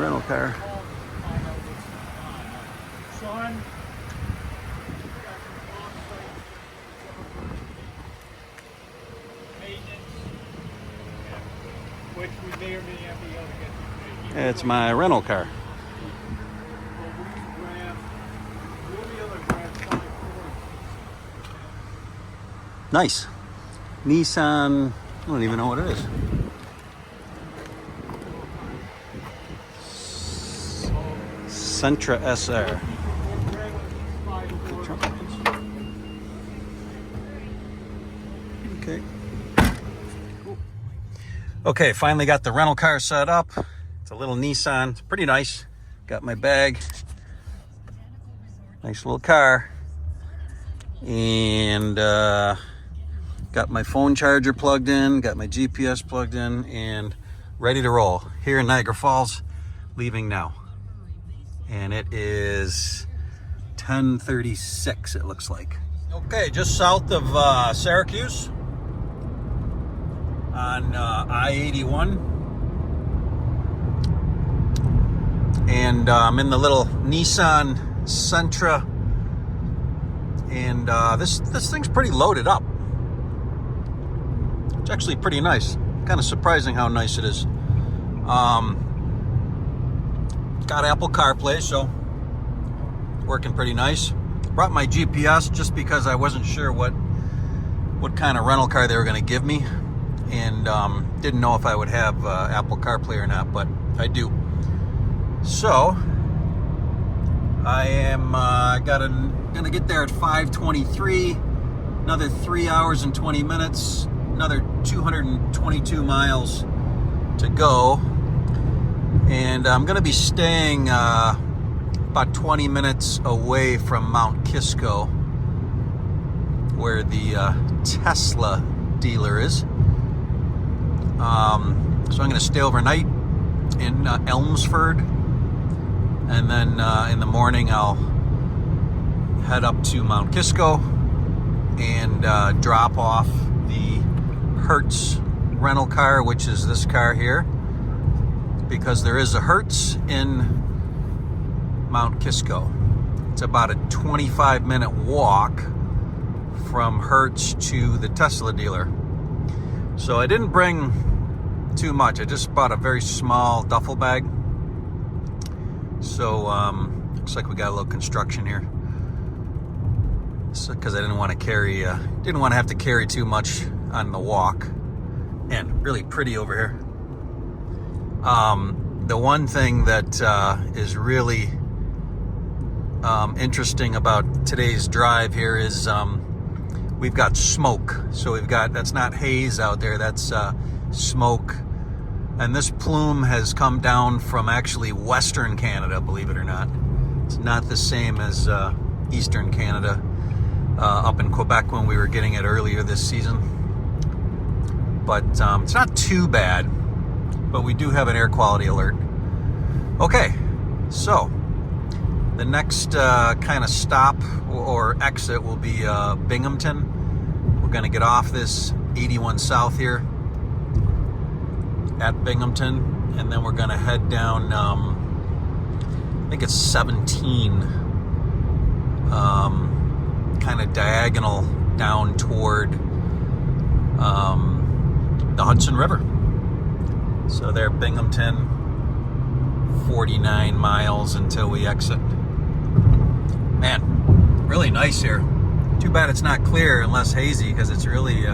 rental car. Which we may or may not be able to get. It's my rental car. Nice. Nissan, I don't even know what it is. Sentra SR. Okay. Okay, finally got the rental car set up. It's a little Nissan. It's pretty nice. Got my bag. Nice little car. And got my phone charger plugged in, got my GPS plugged in, and ready to roll. Here in Niagara Falls, leaving now. And it is 10:36, it looks like. Okay, just south of Syracuse on I-81. And I'm in the little Nissan Sentra. And this thing's pretty loaded up. It's actually pretty nice. Kind of surprising how nice it is. Got Apple CarPlay, so working pretty nice. Brought my GPS just because I wasn't sure what kind of rental car they were going to give me, and didn't know if I would have Apple CarPlay or not, but I do. So I am gonna get there at 5:23. Another 3 hours and 20 minutes. Another 222 miles to go. And I'm going to be staying about 20 minutes away from Mt.Kisco, where the Tesla dealer is. So I'm going to stay overnight in Elmsford. And then in the morning I'll head up to Mt.Kisco and drop off the Hertz rental car, which is this car here, because there is a Hertz in Mt.Kisco. It's about a 25-minute walk from Hertz to the Tesla dealer. So I didn't bring too much. I just bought a very small duffel bag. So looks like we got a little construction here. Because I didn't want to have to carry too much on the walk. And really pretty over here. The one thing that is really interesting about today's drive here is we've got smoke. So that's not haze out there, that's smoke. And this plume has come down from actually Western Canada, believe it or not. It's not the same as Eastern Canada. Up in Quebec when we were getting it earlier this season. But it's not too bad, but we do have an air quality alert. Okay, so the next kind of stop or exit will be Binghamton. We're going to get off this 81 South here at Binghamton, and then we're going to head down, I think it's 17, kind of diagonal down toward the Hudson River. So there, Binghamton, 49 miles until we exit. Man, really nice here. Too bad it's not clear and less hazy, because it's really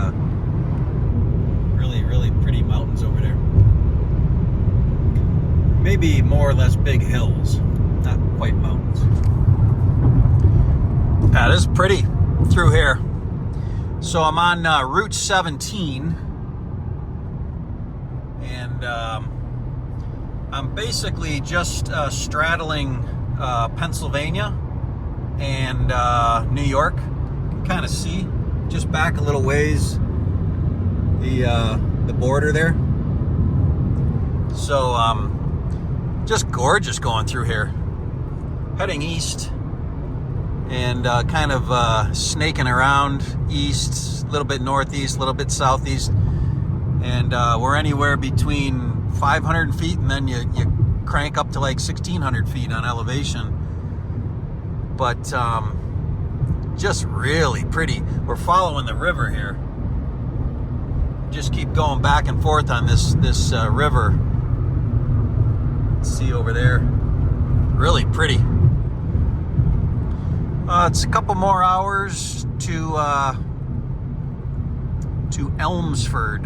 really pretty mountains over there. Maybe more or less big hills, not quite mountains. That is pretty through here. So I'm on Route 17, and I'm basically just straddling Pennsylvania and New York. You can kind of see just back a little ways the border there. So just gorgeous going through here. Heading east and kind of snaking around east, a little bit northeast, a little bit southeast. And we're anywhere between 500 feet, and then you crank up to like 1,600 feet on elevation. But just really pretty. We're following the river here. Just keep going back and forth on this river. See over there, really pretty. It's a couple more hours to Elmsford,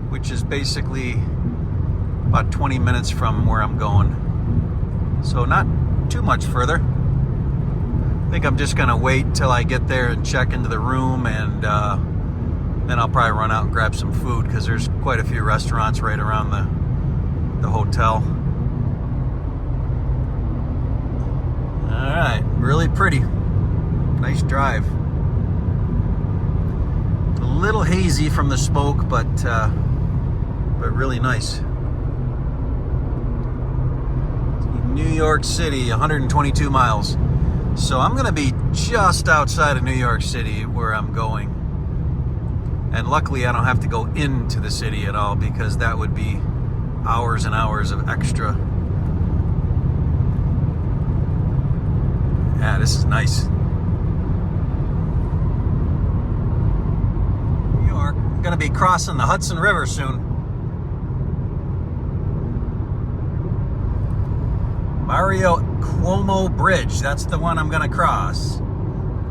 which is basically about 20 minutes from where I'm going. So not too much further. I think I'm just gonna wait till I get there and check into the room, and then I'll probably run out and grab some food, because there's quite a few restaurants right around the hotel. All right, really pretty. Nice drive. A little hazy from the smoke, but really nice. New York City, 122 miles. So I'm gonna be just outside of New York City where I'm going. And luckily I don't have to go into the city at all, because that would be hours and hours of extra. Yeah, this is nice. New York. I'm gonna be crossing the Hudson River soon. Mario Cuomo Bridge, that's the one I'm gonna cross.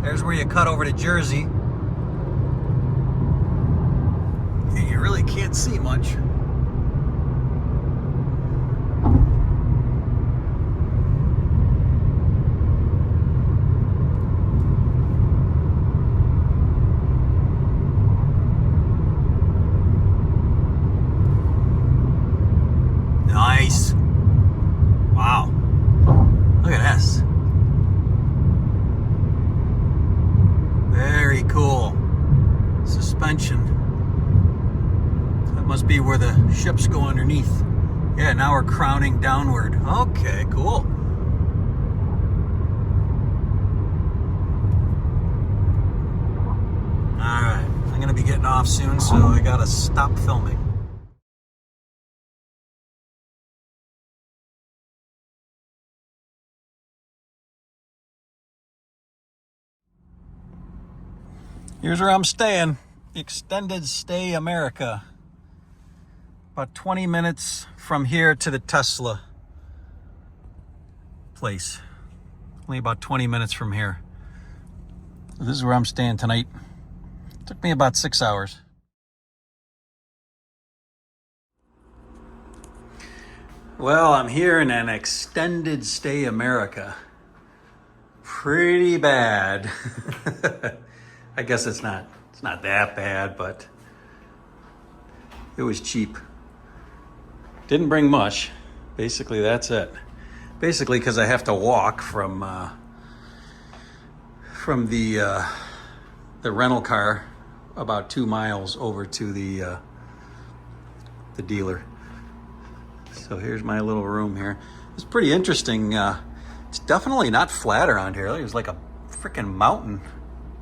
There's where you cut over to Jersey. And you really can't see much. Nice. Wow. Look at this. Very cool. Suspension. That must be where the ships go underneath. Yeah, now we're crowning downward. Okay, cool. Alright, I'm gonna be getting off soon, so I gotta stop filming. Here's where I'm staying. Extended Stay America. About 20 minutes from here to the Tesla place. Only about 20 minutes from here. So this is where I'm staying tonight. Took me about 6 hours. Well, I'm here in an Extended Stay America. Pretty bad. I guess it's not that bad, but it was cheap. Didn't bring much. Basically, that's it. Basically, because I have to walk from the rental car about 2 miles over to the dealer. So here's my little room here. It's pretty interesting. It's definitely not flat around here. There's like a freaking mountain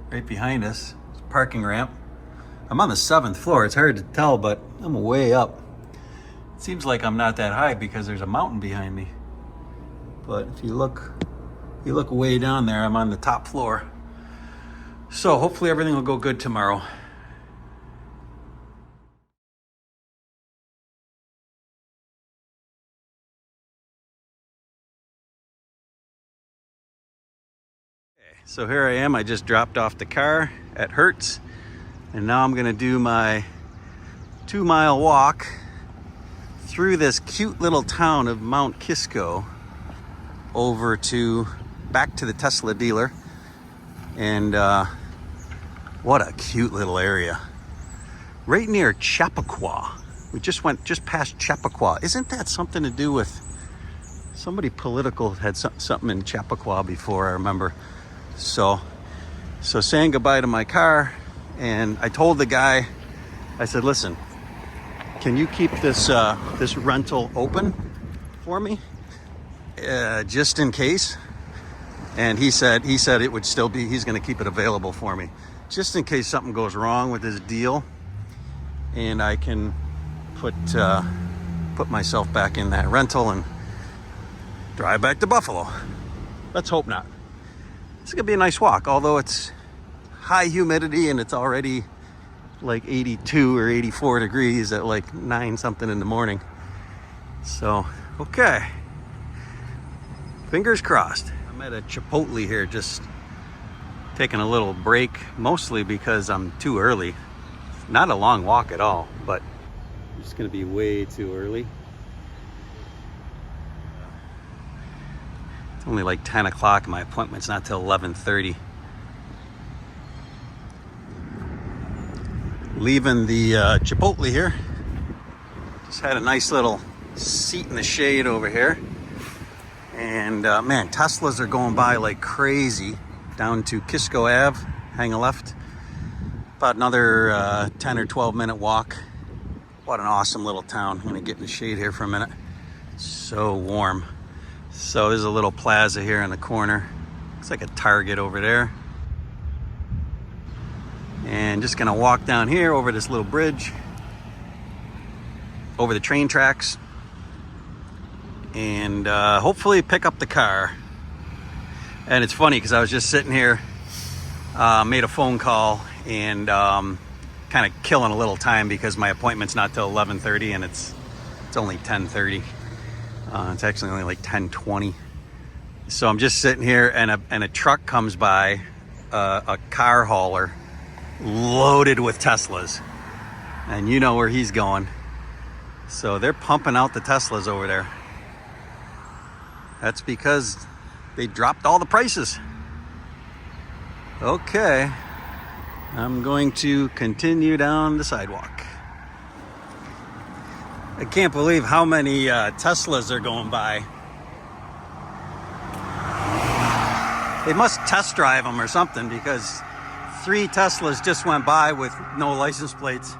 right behind us. It's a parking ramp. I'm on the 7th floor. It's hard to tell, but I'm way up. It seems like I'm not that high because there's a mountain behind me. But if you look way down there, I'm on the top floor. So hopefully everything will go good tomorrow. So here I am. I just dropped off the car at Hertz, and now I'm gonna do my 2-mile walk through this cute little town of Mt.Kisco over to back to the Tesla dealer. And what a cute little area, right near Chappaqua. We just past Chappaqua. Isn't that something to do with somebody political had something in Chappaqua before, I remember. So saying goodbye to my car, and I told the guy, I said, listen, can you keep this rental open for me, just in case? And he said it would still be, he's going to keep it available for me, just in case something goes wrong with this deal, and I can put put myself back in that rental and drive back to Buffalo. Let's hope not. It's gonna be a nice walk, although it's high humidity and it's already like 82 or 84 degrees at like 9 something in the morning. So, okay. Fingers crossed. I'm at a Chipotle here, just taking a little break, mostly because I'm too early. Not a long walk at all, but it's gonna be way too early. It's only like 10 o'clock and my appointment's not till 11:30. Leaving the Chipotle here. Just had a nice little seat in the shade over here. And man, Teslas are going by like crazy down to Kisco Ave, hang a left. About another 10 or 12 minute walk. What an awesome little town. I'm gonna get in the shade here for a minute. So warm. So there's a little plaza here in the corner. Looks like a Target over there. And just gonna walk down here over this little bridge, over the train tracks, and hopefully pick up the car. And it's funny because I was just sitting here, made a phone call, and kind of killing a little time because my appointment's not till 11:30 and it's only 10:30. It's actually only like 10:20. So I'm just sitting here and a truck comes by, a car hauler loaded with Teslas, and you know where he's going. So they're pumping out the Teslas over there. That's because they dropped all the prices. Okay, I'm going to continue down the sidewalk. I can't believe how many Teslas are going by. They must test drive them or something, because 3 Teslas just went by with no license plates.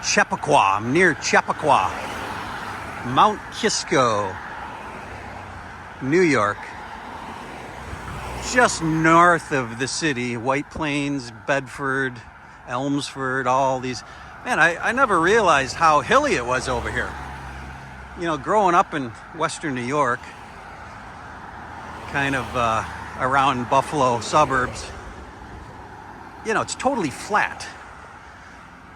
Chappaqua, I'm near Chappaqua, Mt.Kisco, New York. Just north of the city, White Plains, Bedford, Elmsford, all these. Man, I never realized how hilly it was over here. You know, growing up in Western New York, kind of around Buffalo suburbs, you know, it's totally flat.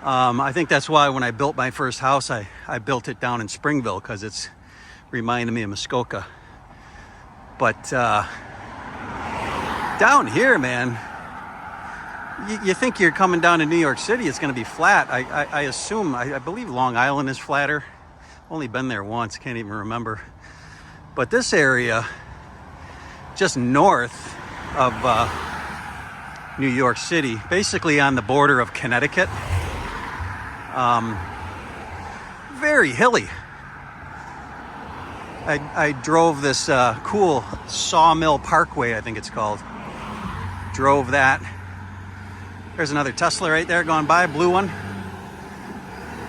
I think that's why when I built my first house, I built it down in Springville, because it's reminded me of Muskoka. But down here, man, you think you're coming down to New York City, it's going to be flat. I assume, I believe Long Island is flatter. Only been there once, can't even remember. But this area, just north of New York City, basically on the border of Connecticut, very hilly. I drove this cool Sawmill Parkway, I think it's called. Drove that. There's another Tesla right there going by, blue one.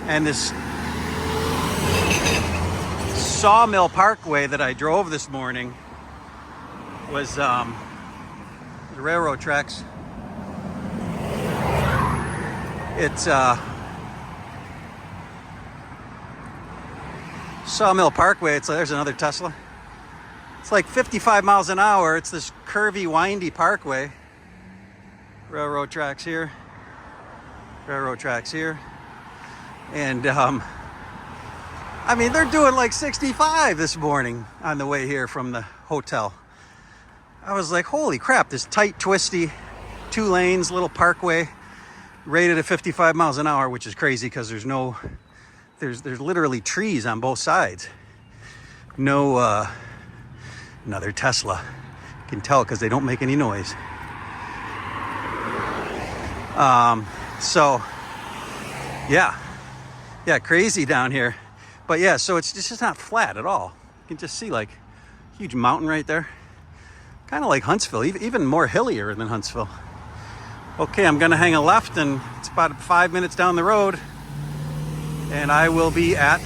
And this Sawmill Parkway that I drove this morning was the railroad tracks. It's Sawmill Parkway. There's another Tesla. It's like 55 miles an hour. It's this curvy, windy parkway. Railroad tracks here. Railroad tracks here. And I mean, they're doing like 65 this morning on the way here from the hotel. I was like, holy crap, this tight, twisty, 2 lanes, little parkway, rated at 55 miles an hour, which is crazy because there's literally trees on both sides. No, another Tesla. You can tell because they don't make any noise. So, yeah, crazy down here. But yeah, so it's just not flat at all. You can just see like a huge mountain right there. Kind of like Huntsville, even more hillier than Huntsville. Okay, I'm gonna hang a left, and it's about 5 minutes down the road, and I will be at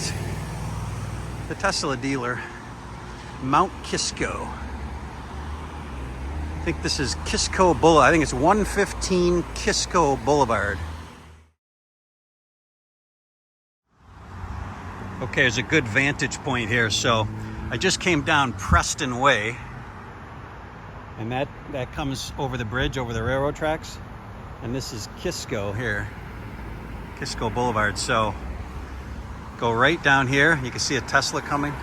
the Tesla dealer, Mt.Kisco. I think this is Kisco Boulevard. I think it's 115 Kisco Boulevard. Okay, there's a good vantage point here. So I just came down Preston Way, and that comes over the bridge, over the railroad tracks. And this is Kisco here, Kisco Boulevard. So go right down here. You can see a Tesla coming.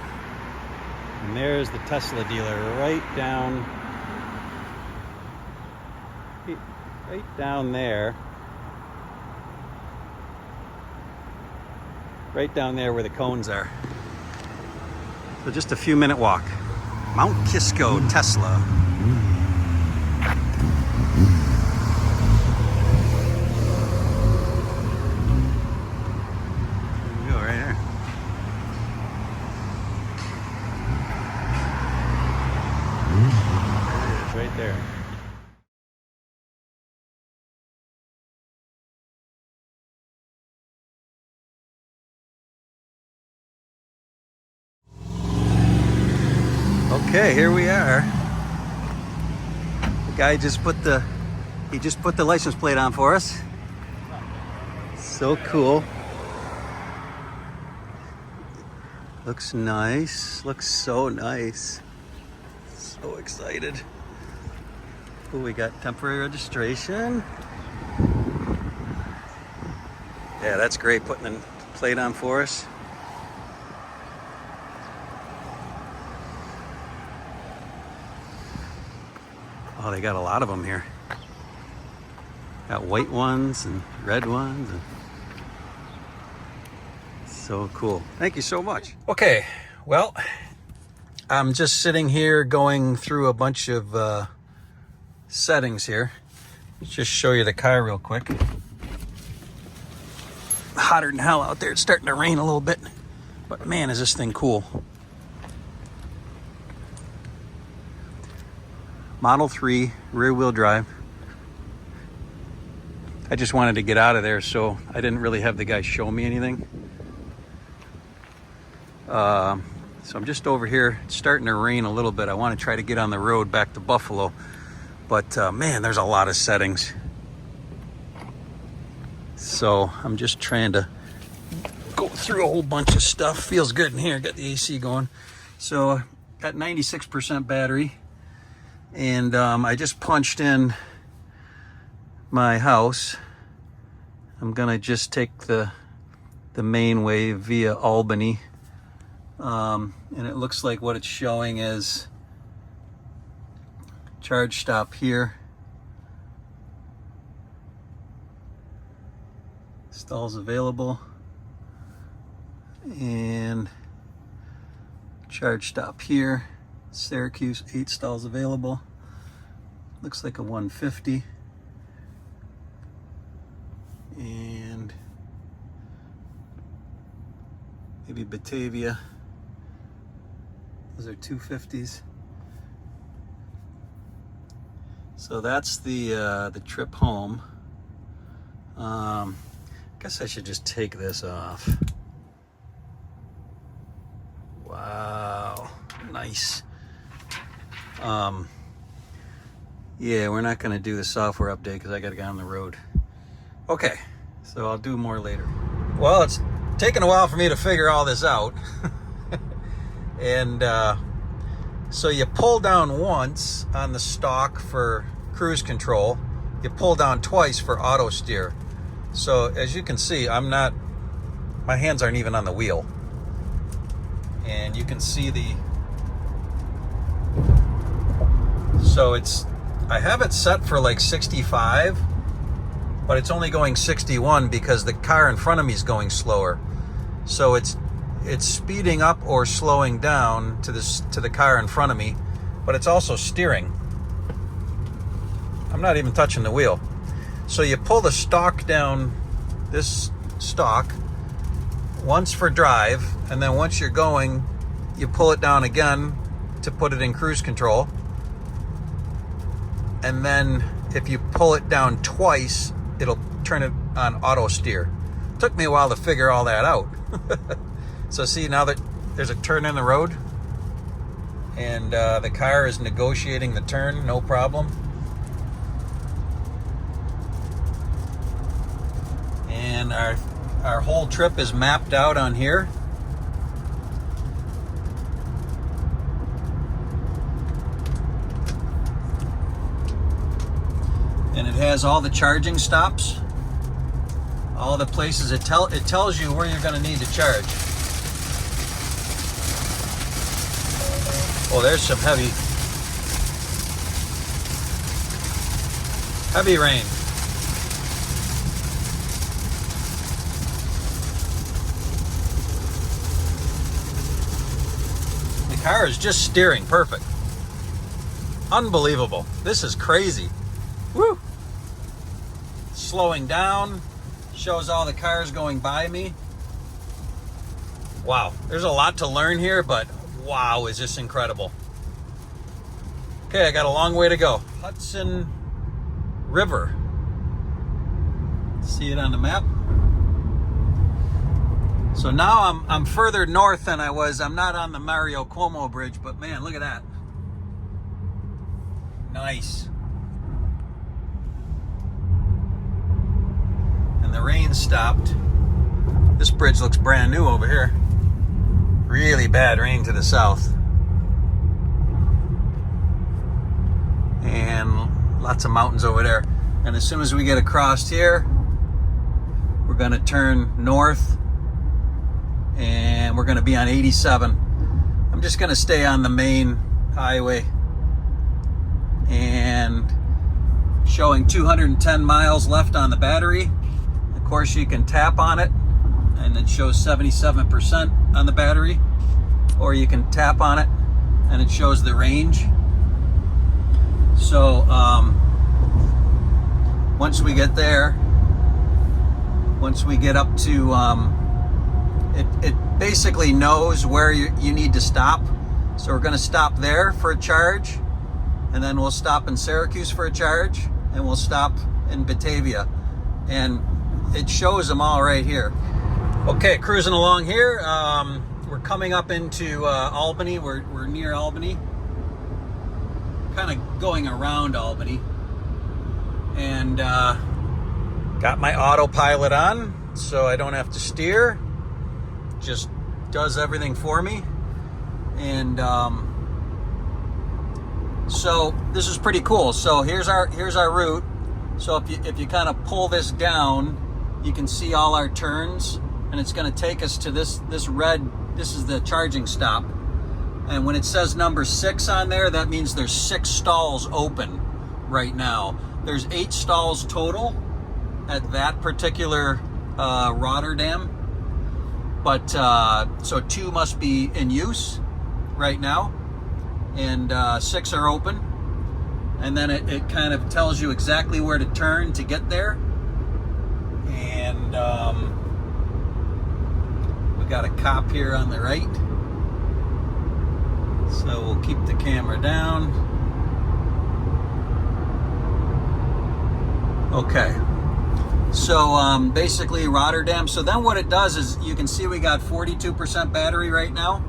And there's the Tesla dealer right down there. Right down there where the cones are. So just a few minute walk. Mt.Kisco Tesla. There you go, right there. There it is, right there. Okay, here we are. The guy just put the license plate on for us. So cool. Looks nice. Looks so nice. So excited. Oh, we got temporary registration. Yeah, that's great, putting the plate on for us. Oh, they got a lot of them here. Got white ones and red ones. So cool. Thank you so much. Okay, well, I'm just sitting here going through a bunch of settings here. Let's just show you the car real quick. Hotter than hell out there. It's starting to rain a little bit. But man, is this thing cool. Model 3 rear wheel drive. I just wanted to get out of there, so I didn't really have the guy show me anything. So I'm just over here. It's starting to rain a little bit. I want to try to get on the road back to Buffalo. But man, there's a lot of settings. So I'm just trying to go through a whole bunch of stuff. Feels good in here. Got the AC going. So got 96% battery. And I just punched in my house. I'm gonna just take the main way via Albany. And it looks like what it's showing is charge stop here. Stalls available. And charge stop here. Syracuse, 8 stalls available. Looks like a 150. And maybe Batavia. Those are 250s. So that's the trip home. Guess I should just take this off. Wow, nice. Yeah, we're not gonna do the software update because I gotta get on the road. Okay, so I'll do more later. Well, it's taken a while for me to figure all this out. And so you pull down once on the stalk for cruise control, you pull down twice for auto steer. So as you can see, my hands aren't even on the wheel. And you can see so I have it set for like 65, but it's only going 61 because the car in front of me is going slower. So it's speeding up or slowing down to the car in front of me, but it's also steering. I'm not even touching the wheel. So you pull the stalk down, this stalk, once for drive, and then once you're going, you pull it down again to put it in cruise control. And then if you pull it down twice, it'll turn it on auto steer. Took me a while to figure all that out. So see, now that there's a turn in the road and the car is negotiating the turn, no problem. And our whole trip is mapped out on here. has all the charging stops, all the places. It tells you where you're going to need to charge. Oh, there's some heavy rain. The car is just steering perfect. Unbelievable. This is crazy. Woo! Slowing down, shows all the cars going by me. Wow, there's a lot to learn here, but wow, is this incredible. Okay, I got a long way to go. Hudson River. See it on the map? So now I'm further north than I was. I'm not on the Mario Cuomo Bridge, but man, look at that. Nice. And the rain stopped. This bridge looks brand new over here. Really bad rain to the south. And lots of mountains over there. And as soon as we get across here, we're going to turn north and we're going to be on 87. I'm just going to stay on the main highway, and showing 210 miles left on the battery. Of course, you can tap on it and it shows 77% on the battery, or you can tap on it and it shows the range. So once we get there, once we get up to it basically knows where you need to stop. So we're going to stop there for a charge, and then we'll stop in Syracuse for a charge, and we'll stop in Batavia, and it shows them all right here. Okay, cruising along here. We're coming up into Albany. We're near Albany, kind of going around Albany, and got my autopilot on so I don't have to steer. Just does everything for me. And so this is pretty cool. So here's our route. So if you kind of pull this down, you can see all our turns, and it's going to take us to this red. This is the charging stop, and when it says number 6 on there, that means there's 6 stalls open right now. There's 8 stalls total at that particular Rotterdam, but so 2 must be in use right now, and 6 are open. And then it kind of tells you exactly where to turn to get there. And we got a cop here on the right, so we'll keep the camera down. Okay, so basically Rotterdam. So then what it does is, you can see we got 42% battery right now,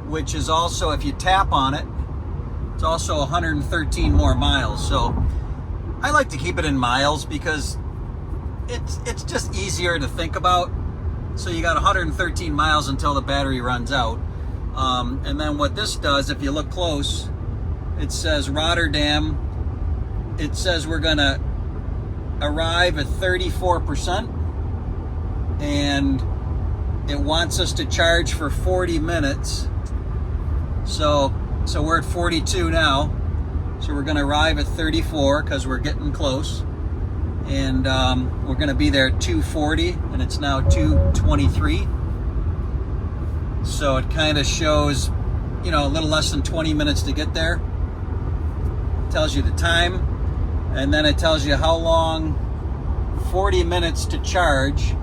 which is also, if you tap on it, it's also 113 more miles. So I like to keep it in miles because it's just easier to think about. So you got 113 miles until the battery runs out. And then what this does, if you look close, it says Rotterdam. It says we're gonna arrive at 34%, and it wants us to charge for 40 minutes. So we're at 42 now. So we're going to arrive at 34 because we're getting close. And we're going to be there at 2:40, and it's now 2:23. So it kind of shows, a little less than 20 minutes to get there. It tells you the time, and then it tells you how long, 40 minutes to charge.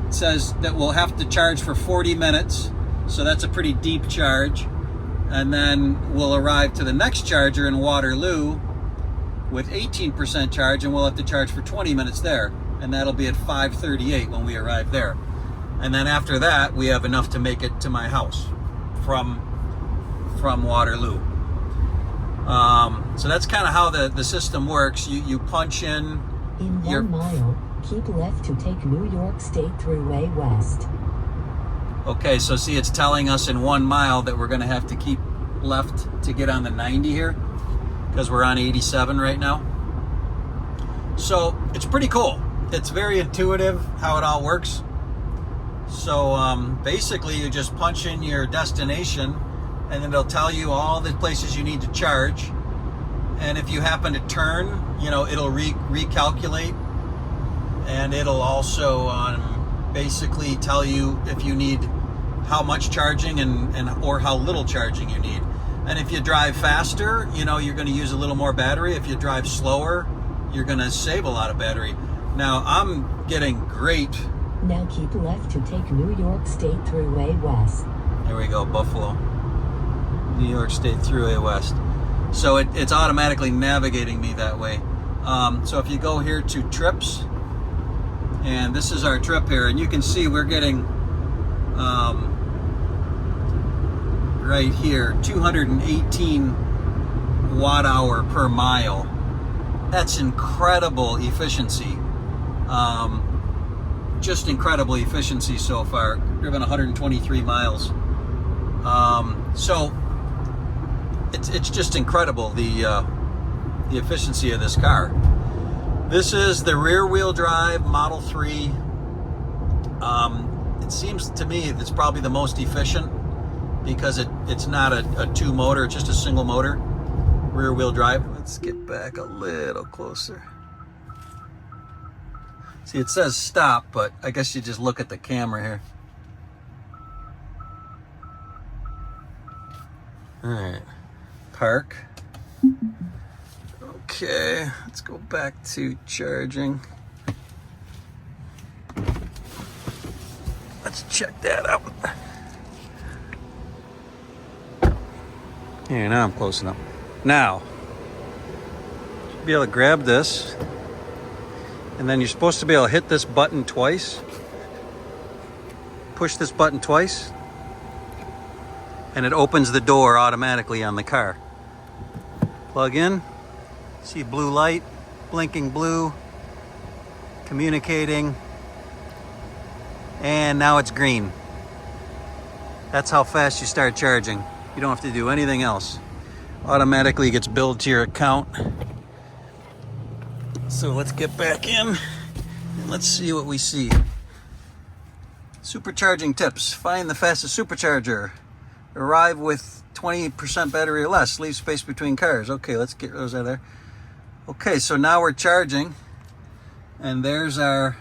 It says that we'll have to charge for 40 minutes. So that's a pretty deep charge. And then we'll arrive to the next charger in Waterloo with 18% charge, and we'll have to charge for 20 minutes there. And that'll be at 5:38 when we arrive there. And then after that, we have enough to make it to my house from Waterloo. So that's kind of how the system works. You punch in your 1 mile, keep left to take New York State Thruway West. Okay, so see, it's telling us in 1 mile that we're going to have to keep left to get on the 90 here. because we're on 87 right now. So it's pretty cool. It's very intuitive how it all works. So basically you just punch in your destination and then it'll tell you all the places you need to charge. And if you happen to turn, you know, it'll recalculate, and it'll also basically tell you if you need how much charging and or how little charging you need. And if you drive faster, you know, you're going to use a little more battery. If you drive slower, you're going to save a lot of battery. Now I'm getting great. Now keep left to take New York State Thruway West. There we go, Buffalo. New York State Thruway West. So it's automatically navigating me that way. So if you go here to trips, and this is our trip here, and you can see we're getting right here 218 watt hour per mile. That's incredible efficiency. Just incredible efficiency so far. Driven 123 miles. So it's just incredible, the efficiency of this car. This is the rear wheel drive Model 3. It seems to me it's probably the most efficient because it's not a two motor, it's just a single motor rear wheel drive. Let's get back a little closer. See, it says stop, but I guess you just look at the camera here. All right, park. Okay, let's go back to charging. Let's check that out. Here, now I'm close enough. Now, you'll be able to grab this, and then you're supposed to be able to hit this button twice. Push this button twice, and it opens the door automatically on the car. Plug in, see blue light, blinking blue, communicating, and now it's green. That's how fast you start charging. You don't have to do anything else. Automatically gets billed to your account. So let's get back in and let's see what we see. Supercharging tips. Find the fastest supercharger. Arrive with 20% battery or less. Leave space between cars. Okay, let's get those out of there. Okay, so now we're charging, and there's our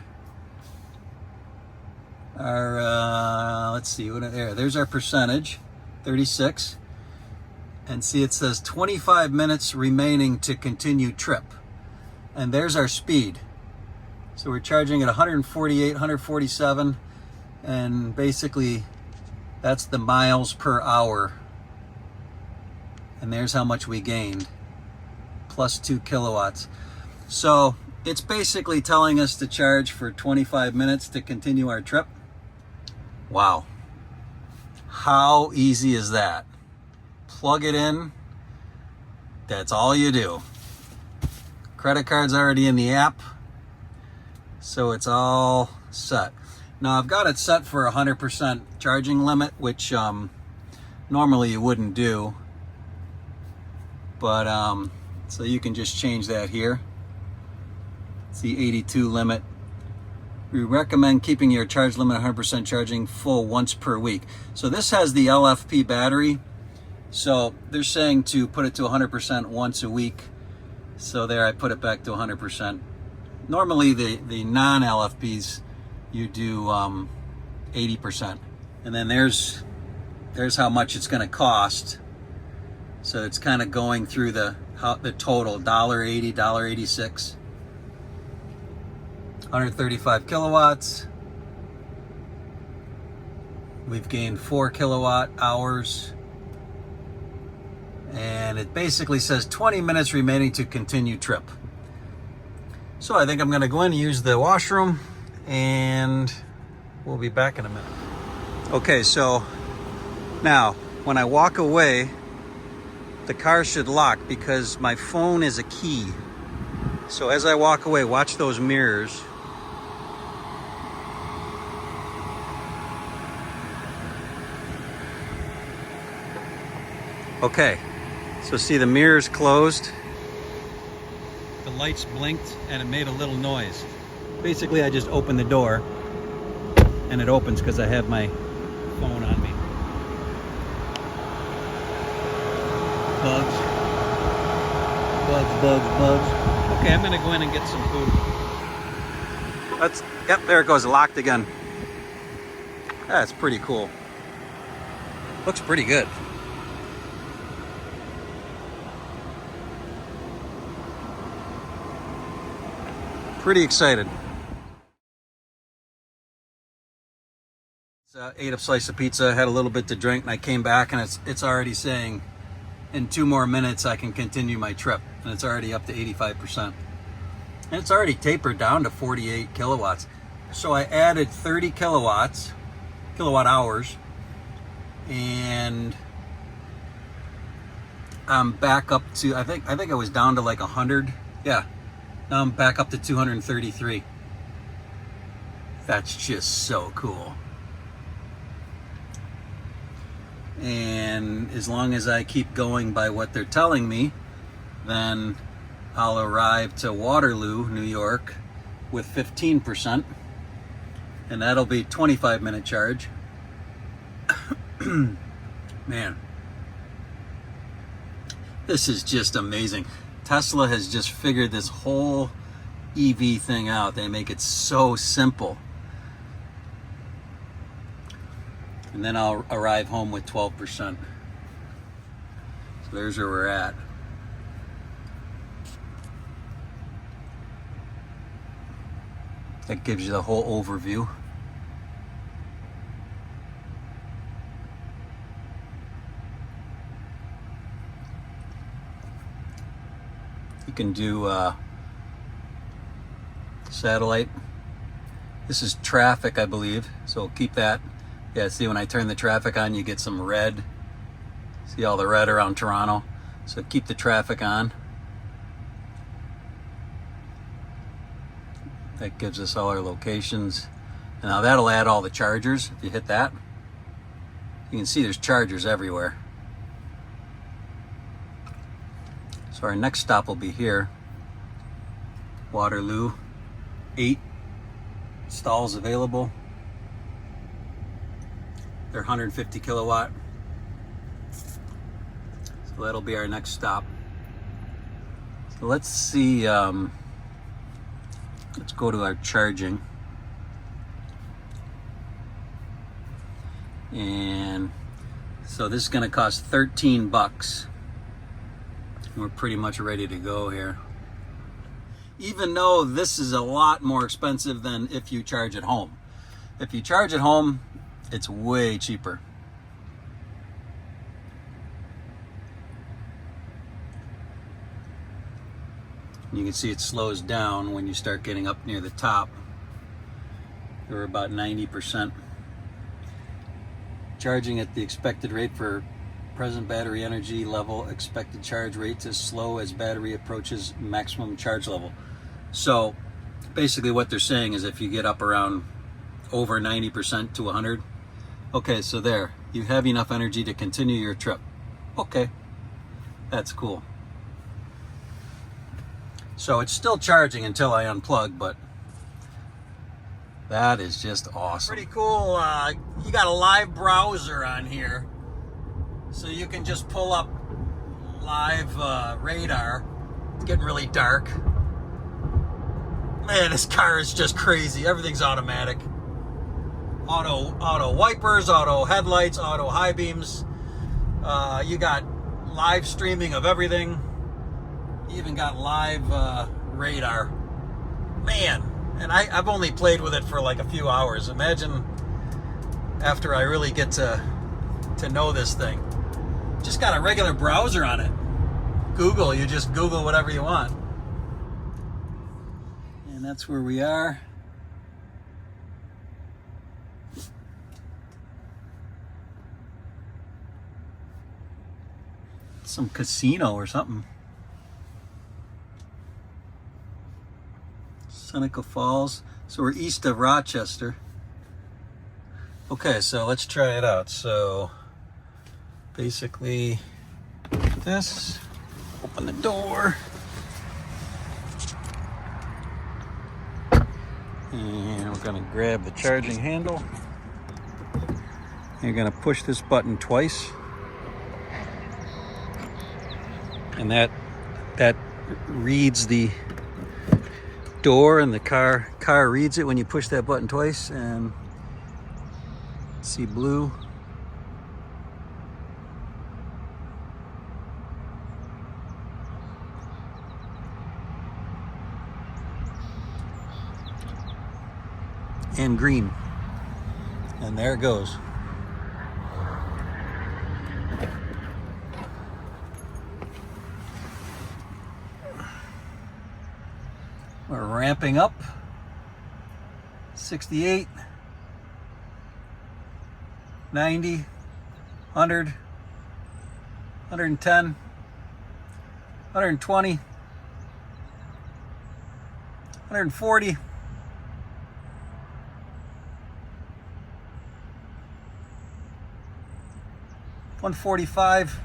let's see, there's our percentage, 36. And see, it says 25 minutes remaining to continue trip. And there's our speed. So we're charging at 148, 147, and basically that's the miles per hour. And there's how much we gained, plus 2 kilowatts. So it's basically telling us to charge for 25 minutes to continue our trip. Wow. How easy is that? Plug it in. That's all you do. Credit card's already in the app, so it's all set. Now I've got it set for 100% charging limit, which normally you wouldn't do, but so you can just change that here. It's the 82 limit. We recommend keeping your charge limit 100% charging full once per week. So this has the LFP battery. So they're saying to put it to 100% once a week. So there, I put it back to 100%. Normally the non-LFPs, you do 80%. And then there's how much it's going to cost. So it's kind of going through the total, $1.80, $1.86. 135 kilowatts. We've gained 4 kilowatt hours. And it basically says 20 minutes remaining to continue trip. So I think I'm going to go in and use the washroom, and we'll be back in a minute. Okay, so now when I walk away, the car should lock because my phone is a key. So as I walk away, watch those mirrors. Okay, so see the mirrors closed. the lights blinked and it made a little noise. Basically, I just opened the door and it opens because I have my phone on me. Bugs. Bugs, bugs, bugs. Okay, I'm gonna go in and get some food. Yep, there it goes, locked again. That's pretty cool. Looks pretty good. Pretty excited. Ate a slice of pizza, had a little bit to drink, and I came back and it's already saying in 2 more minutes I can continue my trip, and it's already up to 85%. And it's already tapered down to 48 kilowatts. So I added 30 kilowatt hours, and I'm back up to, I think I was down to like 100. Yeah, now I'm back up to 233. That's just so cool. And as long as I keep going by what they're telling me, then I'll arrive to Waterloo, New York with 15%, and that'll be 25-minute charge. Man, this is just amazing. Tesla has just figured this whole EV thing out. They make it so simple. And then I'll arrive home with 12%. So there's where we're at. That gives you the whole overview. You can do satellite. This is traffic, I believe, so keep that. Yeah, see, when I turn the traffic on, you get some red. See all the red around Toronto? So keep the traffic on. That gives us all our locations. And now that'll add all the chargers. If you hit that, you can see there's chargers everywhere. So our next stop will be here. Waterloo. 8 stalls available. They're 150 kilowatt. So that'll be our next stop. So let's see, let's go to our charging. And so this is gonna cost 13 bucks. We're pretty much ready to go here. Even though this is a lot more expensive than if you charge at home. If you charge at home, it's way cheaper. You can see it slows down when you start getting up near the top. We're about 90%. Charging at the expected rate for present battery energy level, expected charge rate is slow as battery approaches maximum charge level. So basically what they're saying is if you get up around over 90% to 100, okay, so there, you have enough energy to continue your trip. Okay, that's cool. So it's still charging until I unplug, but that is just awesome. Pretty cool. You got a live browser on here, so you can just pull up live radar. It's getting really dark. Man, this car is just crazy. Everything's automatic. Auto wipers, auto headlights, auto high beams. You got live streaming of everything. You even got live radar. Man, and I've only played with it for like a few hours. Imagine after I really get to know this thing. Just got a regular browser on it. Google, you just Google whatever you want. And that's where we are. Some casino or something. Seneca Falls. So we're east of Rochester. Okay, so let's try it out. So basically this, open the door. And we're gonna grab the charging handle. You're gonna push this button twice. And that reads the door, and the car reads it when you push that button twice. And see blue. And green. And there it goes. We're ramping up. 68, 90, 100, 110, 120, 140, 145.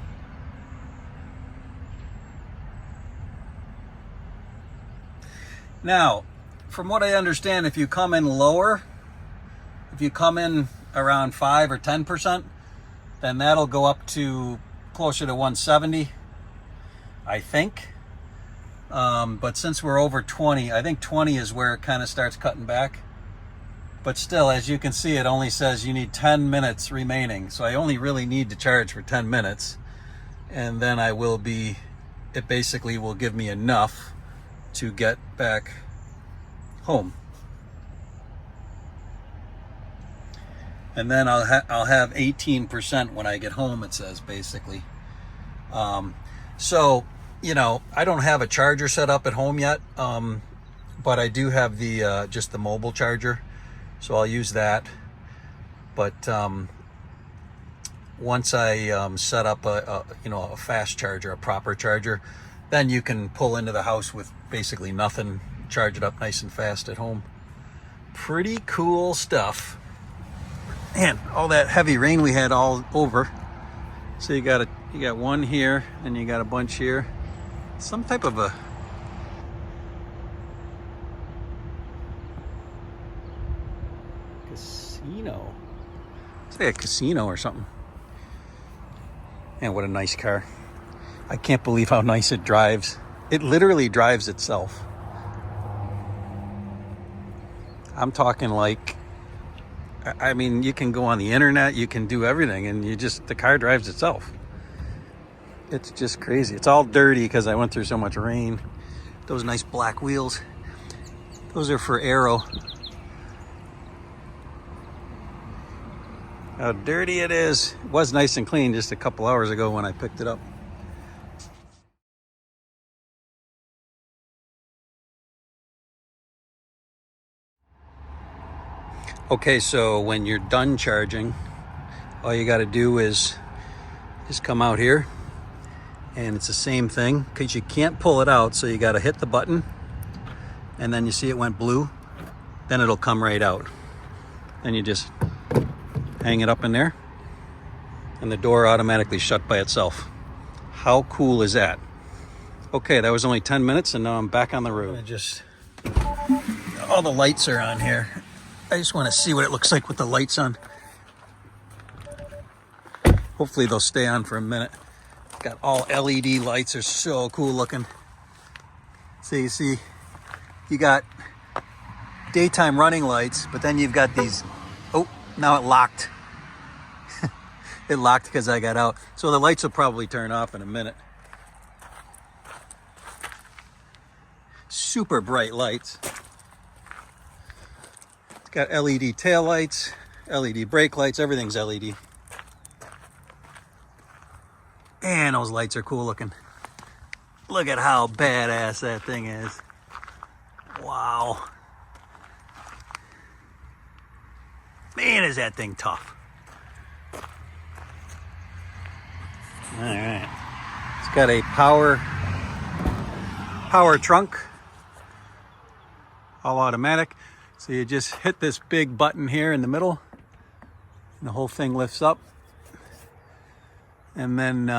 Now, from what I understand, if you come in lower, if you come in around 5 or 10%, then that'll go up to closer to 170, I think. But since we're over 20, I think 20 is where it kind of starts cutting back. But still, as you can see, it only says you need 10 minutes remaining. So I only really need to charge for 10 minutes. And then it basically will give me enough to get back home. And then I'll have 18% when I get home, it says, basically. So, you know, I don't have a charger set up at home yet, but I do have the just the mobile charger, so I'll use that. But once I set up a fast charger, a proper charger, then you can pull into the house with basically nothing, charge it up nice and fast at home. Pretty cool stuff. And all that heavy rain we had all over. So you got one here, and you got a bunch here. Some type of a casino. It's like a casino or something. And what a nice car. I can't believe how nice it drives. It literally drives itself. I'm talking like, I mean, you can go on the internet, you can do everything, and the car drives itself. It's just crazy. It's all dirty because I went through so much rain. Those nice black wheels, those are for aero. How dirty it is. It was nice and clean just a couple hours ago when I picked it up. Okay, so when you're done charging, all you got to do is just come out here, and it's the same thing because you can't pull it out, so you got to hit the button, and then you see it went blue, then it'll come right out. Then you just hang it up in there, and the door automatically shut by itself. How cool is that? Okay, that was only 10 minutes, and now I'm back on the road. All the lights are on here. I just want to see what it looks like with the lights on. Hopefully they'll stay on for a minute. Got all LED lights, are so cool looking. So you see, you got daytime running lights, but then you've got these, oh, now it locked. It locked because I got out. So the lights will probably turn off in a minute. Super bright lights. Got LED tail lights, LED brake lights, everything's LED. And those lights are cool looking. Look at how badass that thing is. Wow. Man, is that thing tough. All right. It's got a power trunk, all automatic. So you just hit this big button here in the middle, and the whole thing lifts up. And then,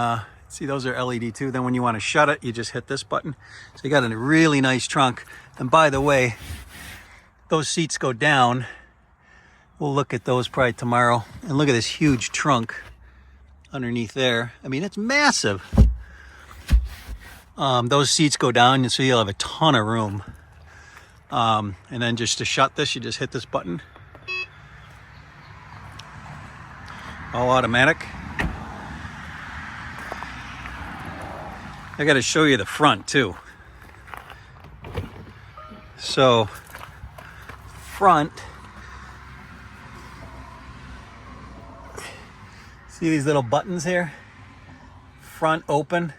see, those are LED too. Then when you want to shut it, you just hit this button. So you got a really nice trunk. And by the way, those seats go down. We'll look at those probably tomorrow. And look at this huge trunk underneath there. I mean, it's massive. Those seats go down, and so you'll have a ton of room. And then just to shut this, you just hit this button. All automatic. I got to show you the front too. So, front. See these little buttons here? Front open.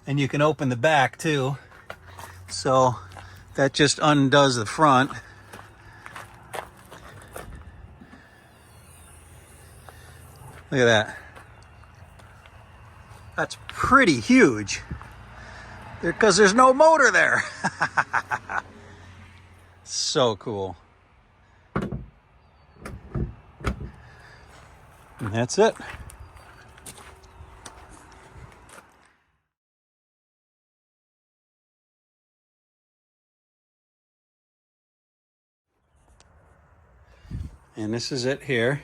And you can open the back too. So that just undoes the front. Look at that. That's pretty huge. Because there's no motor there. So cool. And that's it. And this is it here.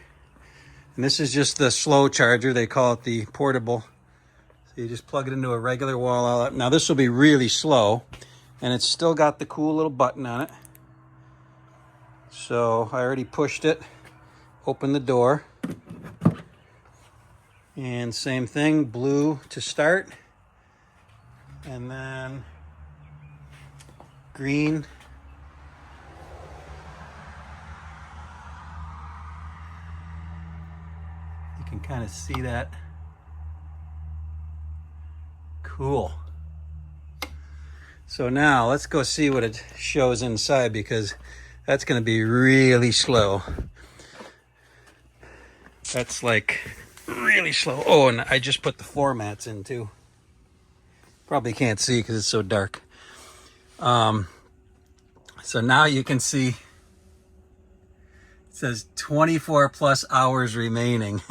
And this is just the slow charger. They call it the portable. So you just plug it into a regular wall outlet. Now this will be really slow. And it's still got the cool little button on it. So I already pushed it. Open the door. And same thing, blue to start. And then green. You can kind of see that. Cool. So now let's go see what it shows inside, because that's going to be really slow. That's like really slow. Oh, and I just put the floor mats in too. Probably can't see because it's so dark. So now you can see it says 24 plus hours remaining.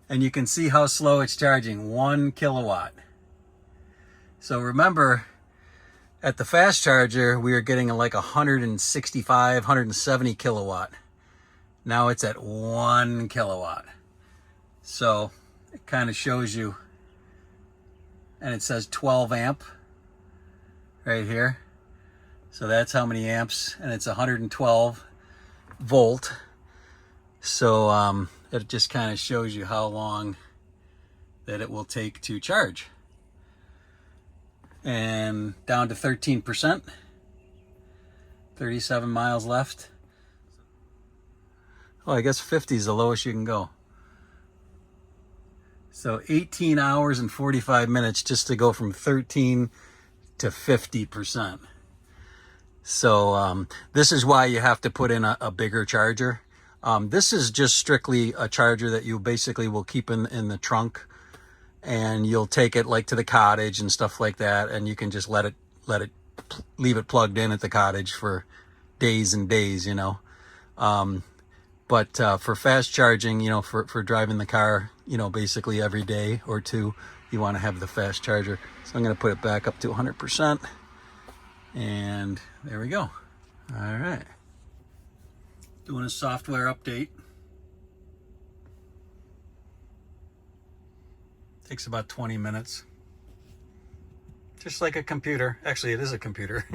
And you can see how slow it's charging, 1 kilowatt. So remember, at the fast charger, we were getting like 165, 170 kilowatt. Now it's at 1 kilowatt. So it kind of shows you, and it says 12 amp right here. So that's how many amps, and it's 112 volt. So it just kind of shows you how long that it will take to charge. And down to 13%, 37 miles left. Oh, I guess 50 is the lowest you can go. So 18 hours and 45 minutes just to go from 13 to 50%. So this is why you have to put in a bigger charger. This is just strictly a charger that you basically will keep in the trunk, and you'll take it like to the cottage and stuff like that, and you can just leave it plugged in at the cottage for days and days, you know. But for fast charging, you know, for driving the car, you know, basically every day or two, you want to have the fast charger. So I'm going to put it back up to 100%. And there we go. All right. Doing a software update. Takes about 20 minutes. Just like a computer. Actually, it is a computer.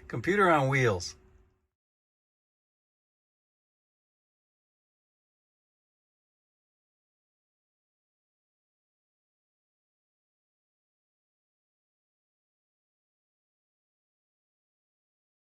Computer on wheels.